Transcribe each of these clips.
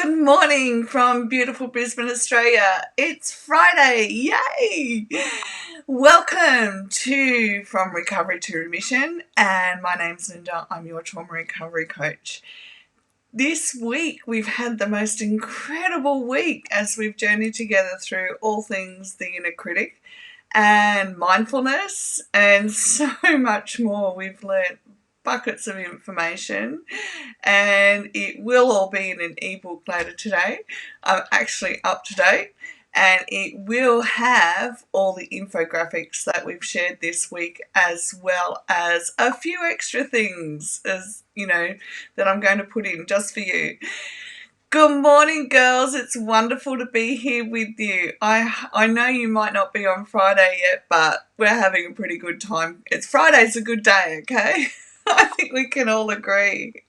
Good morning from beautiful Brisbane, Australia. It's Friday. Yay! Welcome to From Recovery to Remission, and my name's Linda. I'm your trauma recovery coach. This week we've had the most incredible week as we've journeyed together through all things the inner critic and mindfulness and so much more. We've learnt buckets of information, and it will all be in an ebook later today. I'm actually up to date, and it will have all the infographics that we've shared this week, as well as a few extra things, as you know, that I'm going to put in just for you. Good morning, girls. It's wonderful to be here with you. I know you might not be on Friday yet, but we're having a pretty good time. Friday's a good day, okay? I think we can all agree.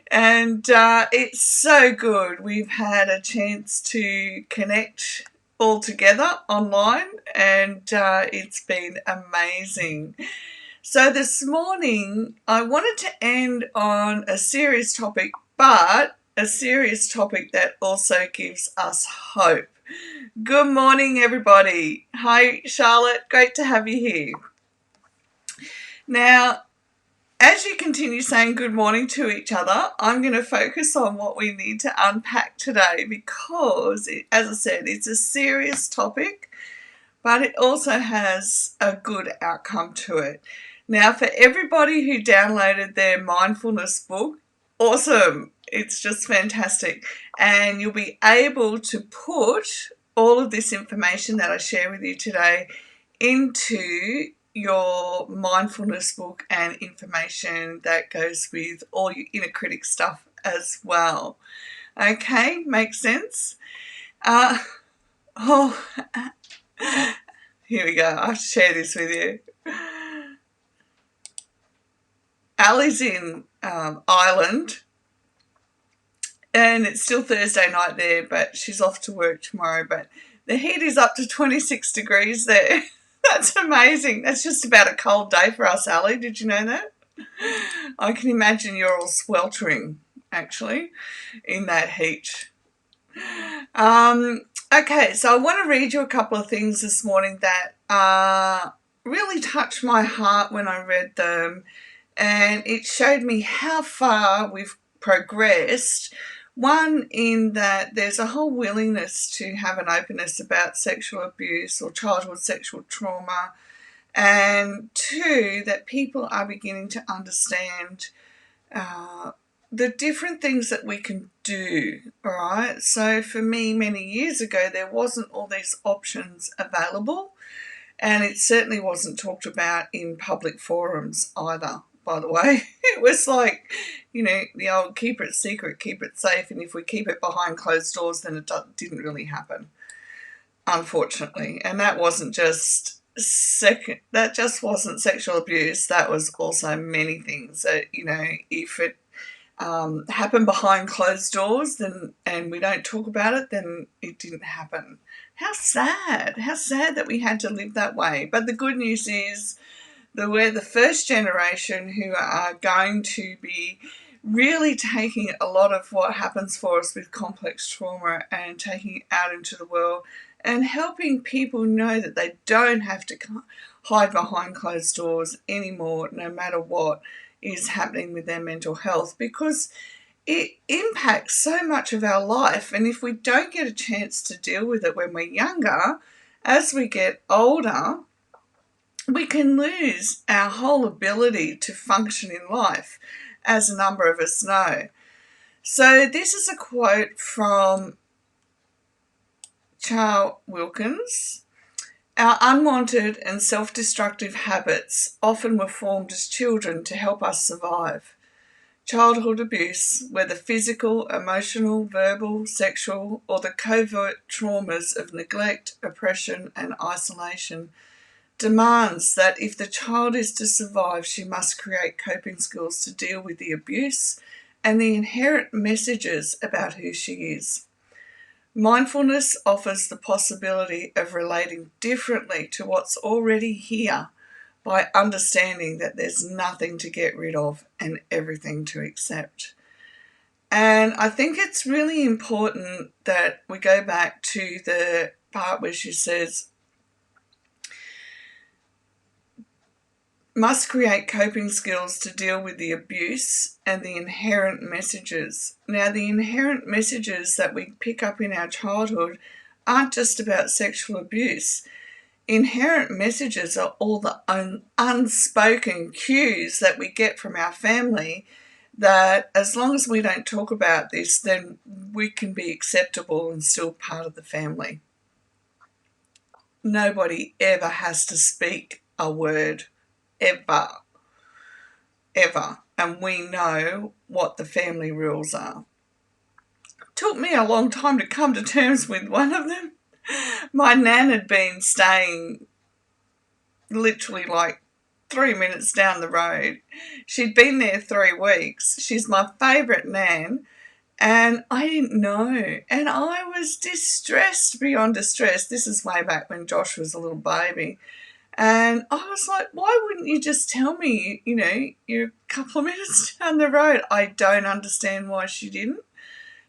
And it's so good. We've had a chance to connect all together online, and it's been amazing. So this morning I wanted to end on a serious topic, but a serious topic that also gives us hope. Good morning, everybody. Hi, Charlotte. Great to have you here. Now, as you continue saying good morning to each other, I'm going to focus on what we need to unpack today because, as I said, it's a serious topic, but it also has a good outcome to it. Now, for everybody who downloaded their mindfulness book, awesome. It's just fantastic. And you'll be able to put all of this information that I share with you today into your mindfulness book and information that goes with all your inner critic stuff as well. Okay, makes sense? Here we go. I have to share this with you. Ali's in Ireland, and it's still Thursday night there, but she's off to work tomorrow. But the heat is up to 26 degrees there. That's amazing. That's just about a cold day for us, Ali. Did you know that? I can imagine you're all sweltering, actually, in that heat. Okay, so I want to read you a couple of things this morning that really touched my heart when I read them, and it showed me how far we've progressed. One, in that there's a whole willingness to have an openness about sexual abuse or childhood sexual trauma. And two, that people are beginning to understand the different things that we can do, all right? So for me, many years ago, there wasn't all these options available, and it certainly wasn't talked about in public forums either. By the way, it was like, you know, the old keep it secret, keep it safe, and if we keep it behind closed doors, then it didn't really happen, unfortunately. And that wasn't just wasn't sexual abuse. That was also many things that, you know, if it happened behind closed doors, then and we don't talk about it, then it didn't happen. How sad that we had to live that way. But the good news is that we're the first generation who are going to be really taking a lot of what happens for us with complex trauma and taking it out into the world and helping people know that they don't have to hide behind closed doors anymore, no matter what is happening with their mental health, because it impacts so much of our life. And if we don't get a chance to deal with it when we're younger, as we get older, we can lose our whole ability to function in life, as a number of us know. So this is a quote from Charles Wilkins. Our unwanted and self-destructive habits often were formed as children to help us survive. Childhood abuse, whether physical, emotional, verbal, sexual, or the covert traumas of neglect, oppression, and isolation, demands that if the child is to survive, she must create coping skills to deal with the abuse and the inherent messages about who she is. Mindfulness offers the possibility of relating differently to what's already here by understanding that there's nothing to get rid of and everything to accept. And I think it's really important that we go back to the part where she says, must create coping skills to deal with the abuse and the inherent messages. Now, the inherent messages that we pick up in our childhood aren't just about sexual abuse. Inherent messages are all the unspoken cues that we get from our family that as long as we don't talk about this, then we can be acceptable and still part of the family. Nobody ever has to speak a word. Ever. And we know what the family rules are. It took me a long time to come to terms with one of them. My nan had been staying literally like 3 minutes down the road. She'd been there 3 weeks. She's my favourite nan. And I didn't know. And I was distressed beyond distress. This is way back when Josh was a little baby. And I was like, why wouldn't you just tell me, you're a couple of minutes down the road? I don't understand why she didn't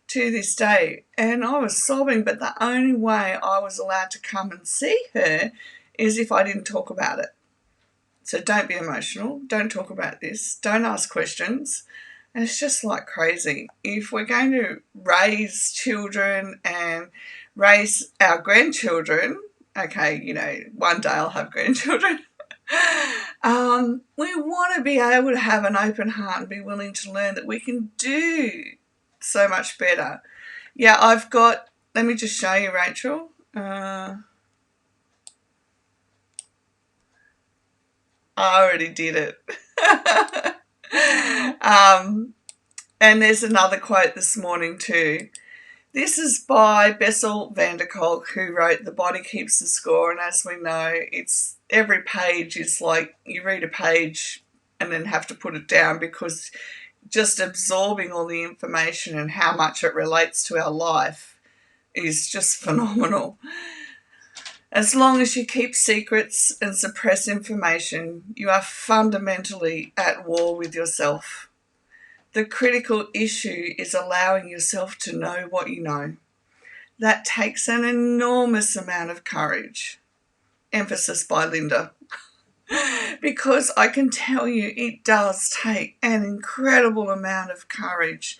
to this day. And I was sobbing, but the only way I was allowed to come and see her is if I didn't talk about it. So don't be emotional. Don't talk about this. Don't ask questions. And it's just like crazy. If we're going to raise children and raise our grandchildren, okay, one day I'll have grandchildren. We want to be able to have an open heart and be willing to learn that we can do so much better. Yeah, let me just show you, Rachel. I already did it. And there's another quote this morning too. This is by Bessel van der Kolk, who wrote The Body Keeps the Score. And as we know, it's every page is like you read a page and then have to put it down because just absorbing all the information and how much it relates to our life is just phenomenal. As long as you keep secrets and suppress information, you are fundamentally at war with yourself. The critical issue is allowing yourself to know what you know. That takes an enormous amount of courage. Emphasis by Linda. Because I can tell you it does take an incredible amount of courage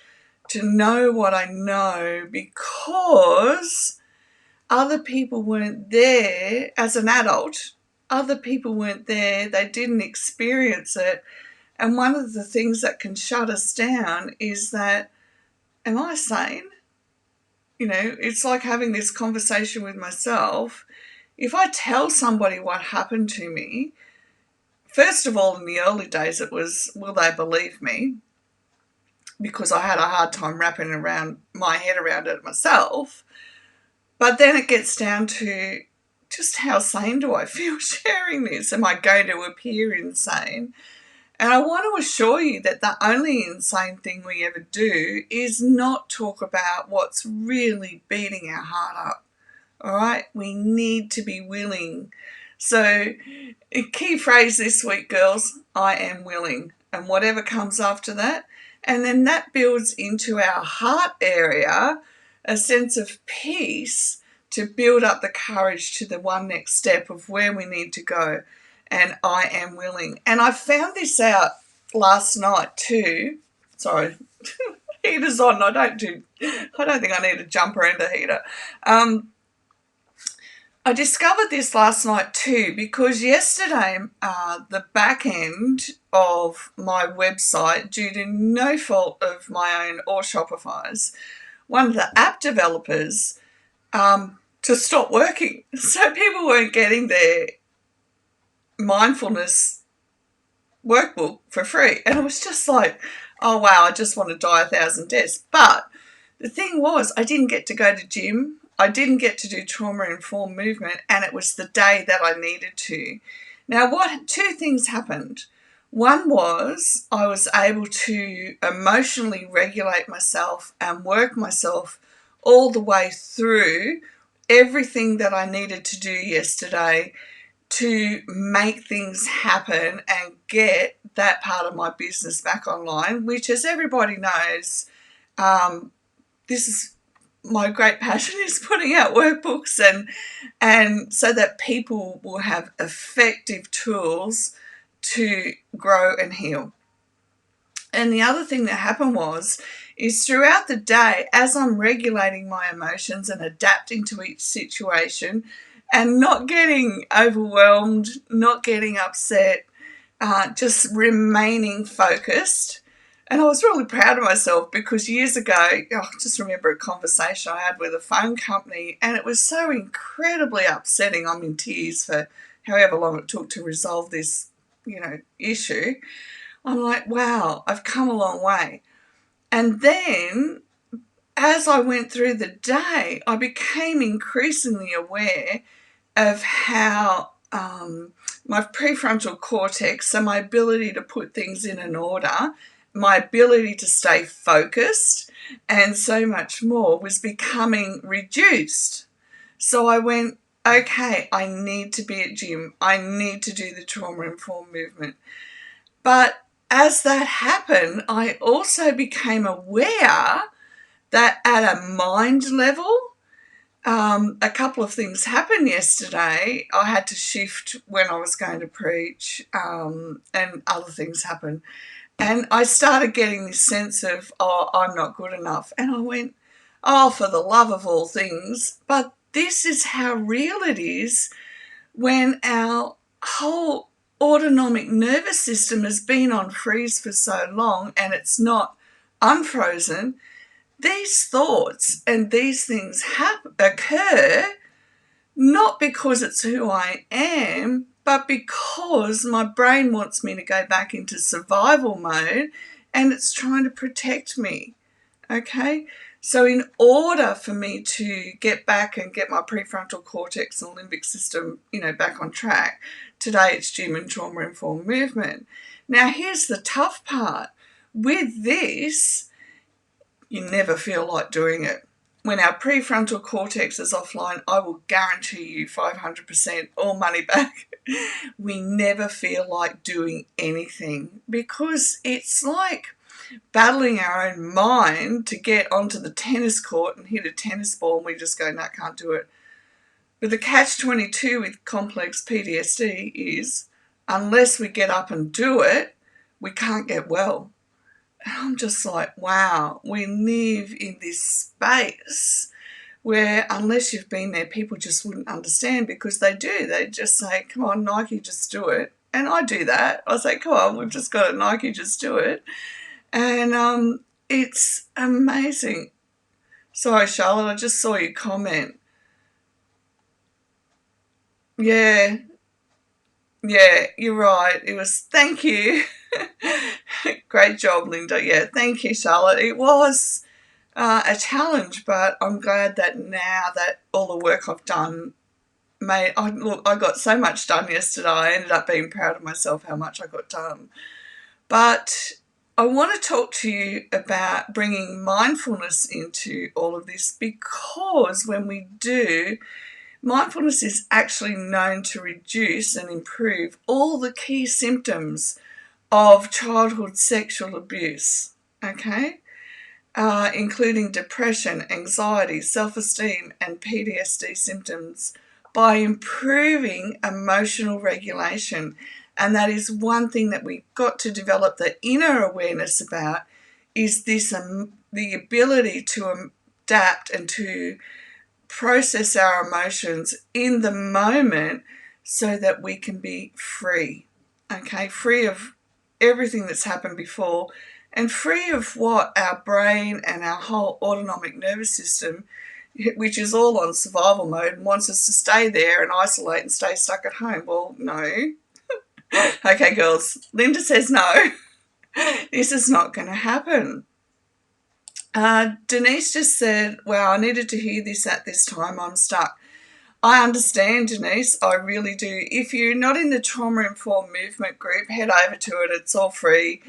to know what I know because other people weren't there as an adult. Other people weren't there. They didn't experience it. And one of the things that can shut us down is that, am I sane? It's like having this conversation with myself. If I tell somebody what happened to me, first of all, in the early days, it was, will they believe me? Because I had a hard time wrapping my head around it myself. But then it gets down to just how sane do I feel sharing this? Am I going to appear insane? And I want to assure you that the only insane thing we ever do is not talk about what's really beating our heart up. All right? We need to be willing. So a key phrase this week, girls, I am willing. And whatever comes after that. And then that builds into our heart area a sense of peace to build up the courage to the one next step of where we need to go. And I am willing. And I found this out last night too. Sorry, heater's on. I don't think I need a jumper and a heater. I discovered this last night too because yesterday the back end of my website, due to no fault of my own or Shopify's, one of the app developers to stop working. So people weren't getting their mindfulness workbook for free. And it was just like, oh wow, I just want to die 1,000 deaths. But the thing was, I didn't get to go to gym. I didn't get to do trauma-informed movement, and it was the day that I needed to. Now, two things happened. One was I was able to emotionally regulate myself and work myself all the way through everything that I needed to do yesterday to make things happen and get that part of my business back online, which, as everybody knows, This is my great passion, is putting out workbooks and so that people will have effective tools to grow and heal. And the other thing that happened is throughout the day, as I'm regulating my emotions and adapting to each situation and not getting overwhelmed, not getting upset, just remaining focused. And I was really proud of myself because years ago, I just remember a conversation I had with a phone company, and it was so incredibly upsetting. I'm in tears for however long it took to resolve this, issue. I'm like, wow, I've come a long way. And then as I went through the day, I became increasingly aware of how my prefrontal cortex, so my ability to put things in an order, my ability to stay focused, and so much more was becoming reduced. So I went, okay, I need to be at gym. I need to do the trauma-informed movement. But as that happened, I also became aware that at a mind level, a couple of things happened yesterday. I had to shift when I was going to preach, and other things happened. And I started getting this sense of, I'm not good enough. And I went, for the love of all things. But this is how real it is when our whole autonomic nervous system has been on freeze for so long and it's not unfrozen. These thoughts and these things occur not because it's who I am, but because my brain wants me to go back into survival mode and it's trying to protect me. Okay? So in order for me to get back and get my prefrontal cortex and limbic system, back on track, today it's gym and trauma-informed movement. Now, here's the tough part. With this, you never feel like doing it. When our prefrontal cortex is offline, I will guarantee you 500% all money back. We never feel like doing anything because it's like battling our own mind to get onto the tennis court and hit a tennis ball, and we just go, no, can't do it. But the catch-22 with complex PTSD is unless we get up and do it, we can't get well. And I'm just like, wow, we live in this space where unless you've been there, people just wouldn't understand because they do. They just say, come on, Nike, just do it. And I do that. I say, come on, we've just got it, Nike, just do it. And it's amazing. Sorry, Charlotte, I just saw your comment. Yeah, you're right. It was, thank you. Great job, Linda. Yeah, thank you, Charlotte. It was a challenge, but I'm glad that now that all the work I've done I got so much done yesterday. I ended up being proud of myself how much I got done. But I want to talk to you about bringing mindfulness into all of this because when we do, mindfulness is actually known to reduce and improve all the key symptoms of childhood sexual abuse, okay? Including depression, anxiety, self-esteem, and PTSD symptoms by improving emotional regulation. And that is one thing that we've got to develop the inner awareness about is this the ability to adapt and to process our emotions in the moment so that we can be free, okay? Free of everything that's happened before and free of what our brain and our whole autonomic nervous system, which is all on survival mode and wants us to stay there and isolate and stay stuck at home. Well, no. Okay, girls, Linda says no. This is not going to happen. Denise just said, wow, I needed to hear this at this time. I'm stuck. I understand, Denise. I really do. If you're not in the trauma-informed movement group, head over to it. It's all free.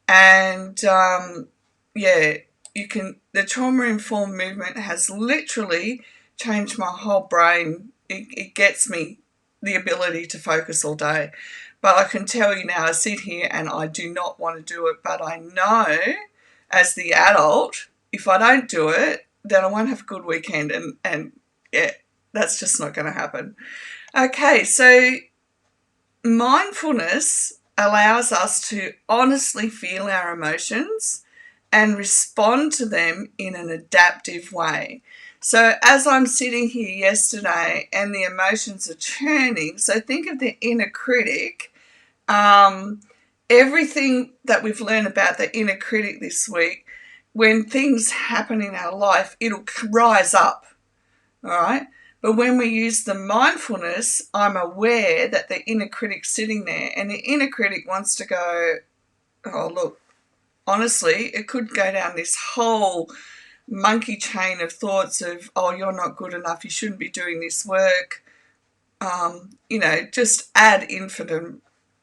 And, you can. The trauma-informed movement has literally changed my whole brain. It gets me the ability to focus all day. But I can tell you now, I sit here and I do not want to do it. But I know as the adult if I don't do it, then I won't have a good weekend, and yeah, that's just not going to happen. Okay, so mindfulness allows us to honestly feel our emotions and respond to them in an adaptive way. So as I'm sitting here yesterday and the emotions are churning, so think of the inner critic. Everything that we've learned about the inner critic this week, when things happen in our life, it'll rise up, all right? But when we use the mindfulness, I'm aware that the inner critic's sitting there, and the inner critic wants to go, oh, look, honestly, it could go down this whole monkey chain of thoughts of, oh, you're not good enough, you shouldn't be doing this work. Just add infinitum,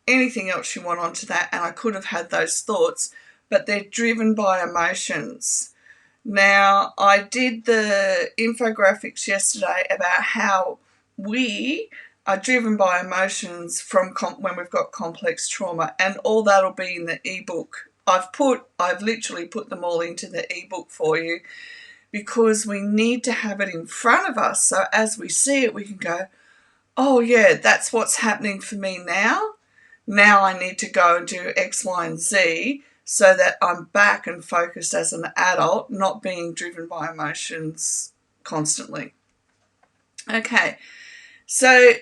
anything else you want onto that, and I could have had those thoughts, but they're driven by emotions. Now, I did the infographics yesterday about how we are driven by emotions from when we've got complex trauma, and all that'll be in the ebook. I've literally put them all into the ebook for you, because we need to have it in front of us, so as we see it, we can go, oh yeah, that's what's happening for me now. Now I need to go and do X, Y, and Z, so that I'm back and focused as an adult, not being driven by emotions constantly. Okay, so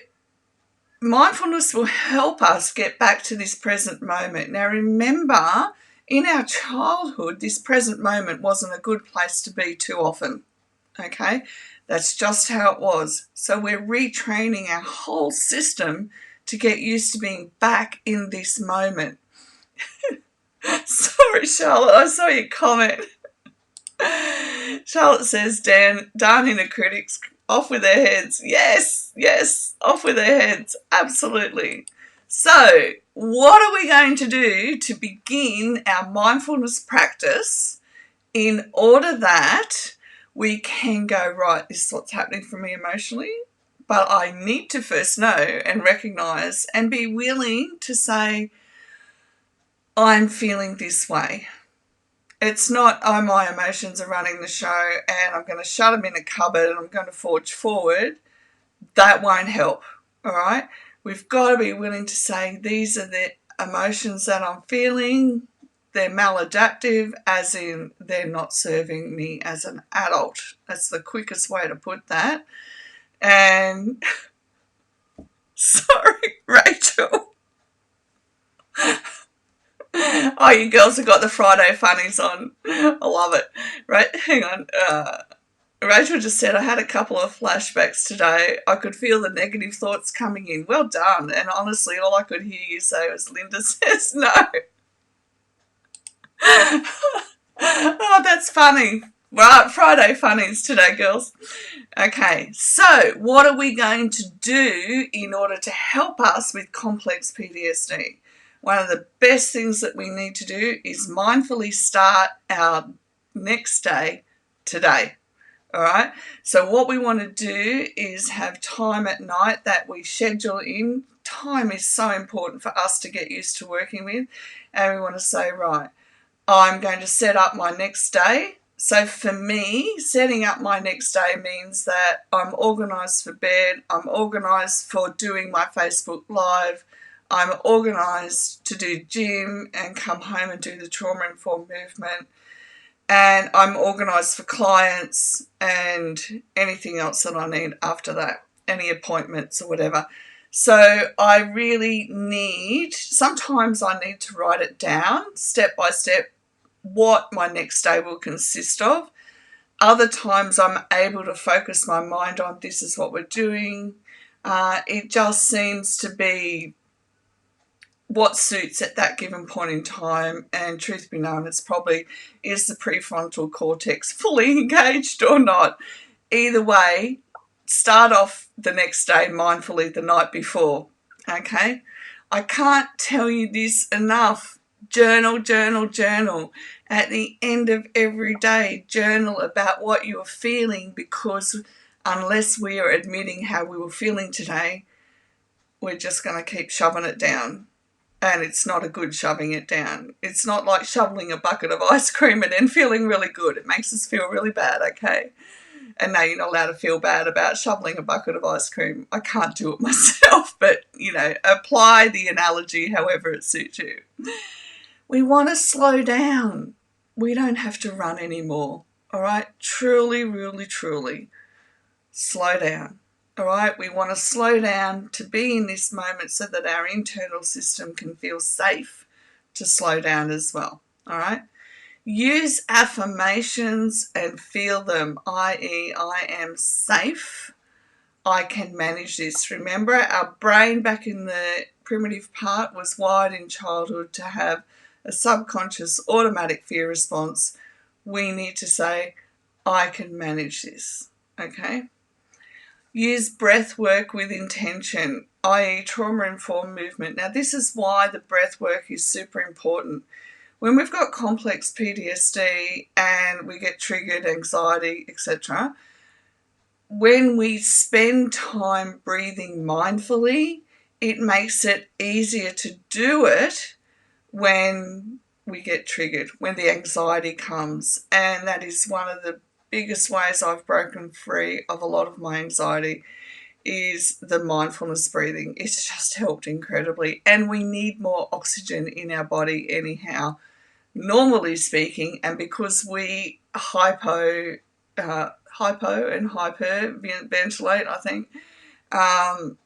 mindfulness will help us get back to this present moment. Now remember, in our childhood, this present moment wasn't a good place to be too often. Okay, that's just how it was. So we're retraining our whole system to get used to being back in this moment. Sorry, Charlotte, I saw your comment. Charlotte says, darn inner critics, off with their heads. Yes, off with their heads. Absolutely. So, what are we going to do to begin our mindfulness practice in order that we can go, right, this is what's happening for me emotionally, but I need to first know and recognize and be willing to say, I'm feeling this way. It's not, oh, my emotions are running the show and I'm going to shut them in a cupboard and I'm going to forge forward. That won't help, all right? We've got to be willing to say, these are the emotions that I'm feeling. They're maladaptive, as in they're not serving me as an adult. That's the quickest way to put that. And sorry, Rachel. Oh, you girls have got the Friday funnies on. I love it. Right, hang on. Rachel just said, I had a couple of flashbacks today. I could feel the negative thoughts coming in. Well done. And honestly, all I could hear you say was, Linda says no. Oh, that's funny. Right, Friday funnies today, girls. Okay, so what are we going to do in order to help us with complex PTSD? One of the best things that we need to do is mindfully start our next day today. All right, so what we want to do is have time at night that we schedule in. Time is so important for us to get used to working with, and we want to say, right, I'm going to set up my next day. So for me, setting up my next day means that I'm organised for bed, I'm organised for doing my Facebook Live, I'm organised to do gym and come home and do the trauma-informed movement, and I'm organised for clients and anything else that I need after that, any appointments or whatever. So I really need, sometimes I need to write it down step by step what my next day will consist of. Other times I'm able to focus my mind on, this is what we're doing. It just seems to be what suits at that given point in time, and truth be known, it's probably, is the prefrontal cortex fully engaged or not? Either way, start off the next day mindfully the night before, okay? I can't tell you this enough. Journal, journal, journal. At the end of every day, journal about what you are feeling, because unless we are admitting how we were feeling today, we're just going to keep shoving it down. and it's not a good shoving it down. It's not like shoveling a bucket of ice cream and then feeling really good. It makes us feel really bad, okay? And no, you're not allowed to feel bad about shoveling a bucket of ice cream. I can't do it myself, but, apply the analogy however it suits you. We want to slow down. We don't have to run anymore, all right? Truly, really, truly, slow down, all right? We want to slow down to be in this moment so that our internal system can feel safe to slow down as well, all right? Use affirmations and feel them, i.e., I am safe. I can manage this. Remember, our brain back in the primitive part was wired in childhood to have a subconscious automatic fear response. We need to say, I can manage this, okay? Use breath work with intention, i.e. trauma-informed movement. Now, this is why the breath work is super important. When we've got complex PTSD and we get triggered, anxiety, etc., when we spend time breathing mindfully, it makes it easier to do it when we get triggered, when the anxiety comes. And that is one of the biggest ways I've broken free of a lot of my anxiety, is the mindfulness breathing. It's just helped incredibly. And we need more oxygen in our body anyhow, normally speaking. And because we hypo and hyperventilate, I think,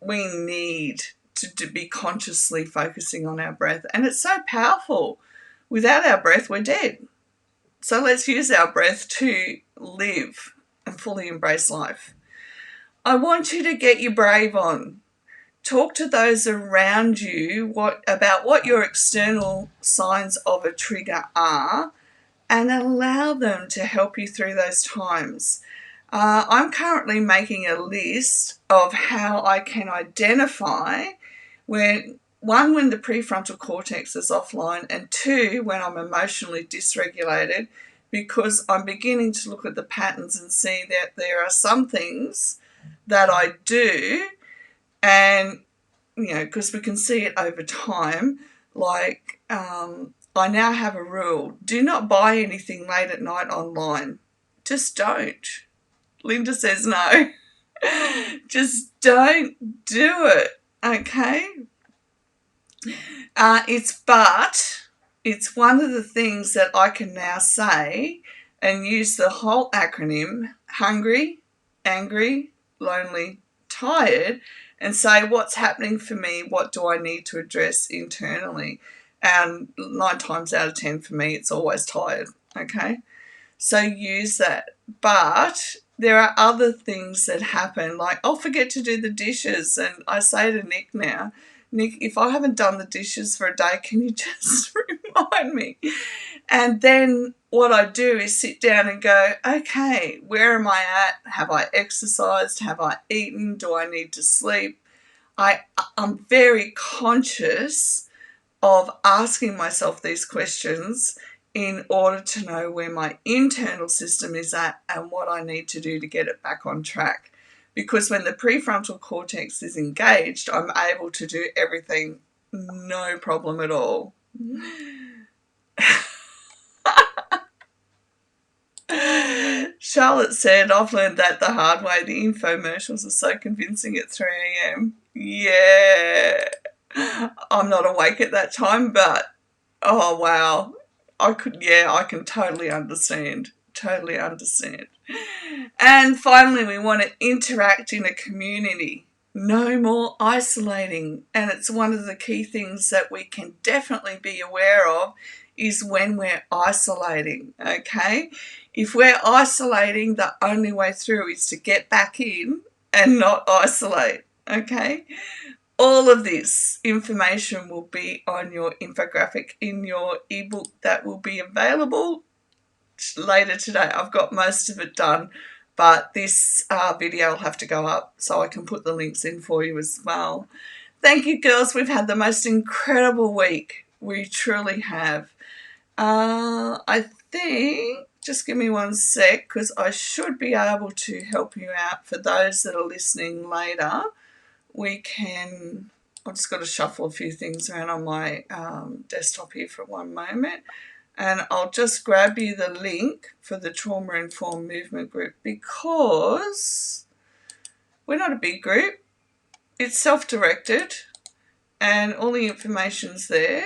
we need to be consciously focusing on our breath. And it's so powerful. Without our breath, we're dead. So let's use our breath to live and fully embrace life. I want you to get your brave on. Talk to those around you about what your external signs of a trigger are, and allow them to help you through those times. I'm currently making a list of how I can identify when the prefrontal cortex is offline, and two, when I'm emotionally dysregulated, because I'm beginning to look at the patterns and see that there are some things that I do, and, because we can see it over time, like I now have a rule: do not buy anything late at night online. Just don't. Linda says no. Just don't do it, okay? It's one of the things that I can now say and use the whole acronym: hungry, angry, lonely, tired, and say what's happening for me, what do I need to address internally. And 9 times out of 10 for me, it's always tired, okay? So use that. But there are other things that happen, like I'll forget to do the dishes, and I say to Nick now, Nick, if I haven't done the dishes for a day, can you just remind me? And then what I do is sit down and go, okay, where am I at? Have I exercised? Have I eaten? Do I need to sleep? I'm very conscious of asking myself these questions in order to know where my internal system is at and what I need to do to get it back on track. Because when the prefrontal cortex is engaged, I'm able to do everything, no problem at all. Charlotte said, I've learned that the hard way. The infomercials are so convincing at 3 a.m. Yeah. I'm not awake at that time, but oh wow. I can totally understand. Totally understand. And finally, we want to interact in a community. No more isolating. And it's one of the key things that we can definitely be aware of is when we're isolating, okay? If we're isolating, the only way through is to get back in and not isolate, okay? All of this information will be on your infographic in your ebook that will be available later today. I've got most of it done, but this video will have to go up so I can put the links in for you as well. Thank you, girls. We've had the most incredible week. We truly have. I think, just give me one sec, because I should be able to help you out. For those that are listening later, we can I've just got to shuffle a few things around on my desktop here for one moment. And I'll just grab you the link for the trauma-informed movement group, because we're not a big group. It's self-directed and all the information's there.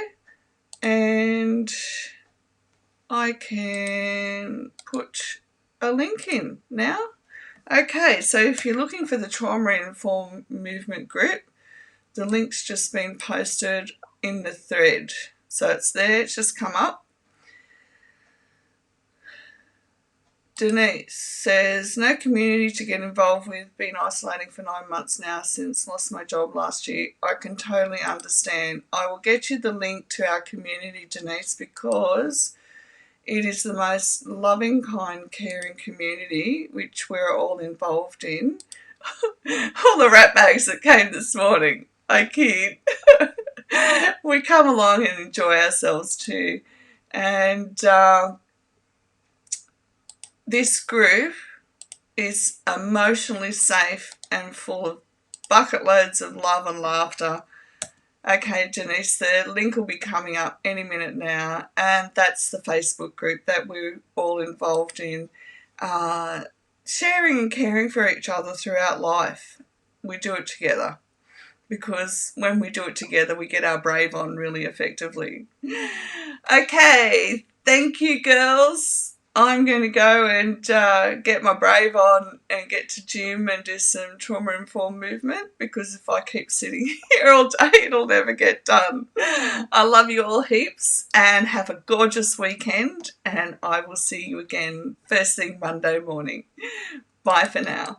And I can put a link in now. Okay, so if you're looking for the trauma-informed movement group, the link's just been posted in the thread. So it's there, it's just come up. Denise says, no community to get involved with, been isolating for 9 months now since lost my job last year. I can totally understand. I will get you the link to our community, Denise, because it is the most loving, kind, caring community which we're all involved in. All the rat bags that came this morning, I kid. We come along and enjoy ourselves too. And this group is emotionally safe and full of bucket loads of love and laughter. Okay, Denise, the link will be coming up any minute now, and that's the Facebook group that we're all involved in, sharing and caring for each other throughout life. We do it together, because when we do it together, we get our brave on really effectively. Okay, thank you, girls. I'm going to go and get my brave on and get to gym and do some trauma-informed movement, because if I keep sitting here all day, it'll never get done. I love you all heaps, and have a gorgeous weekend, and I will see you again first thing Monday morning. Bye for now.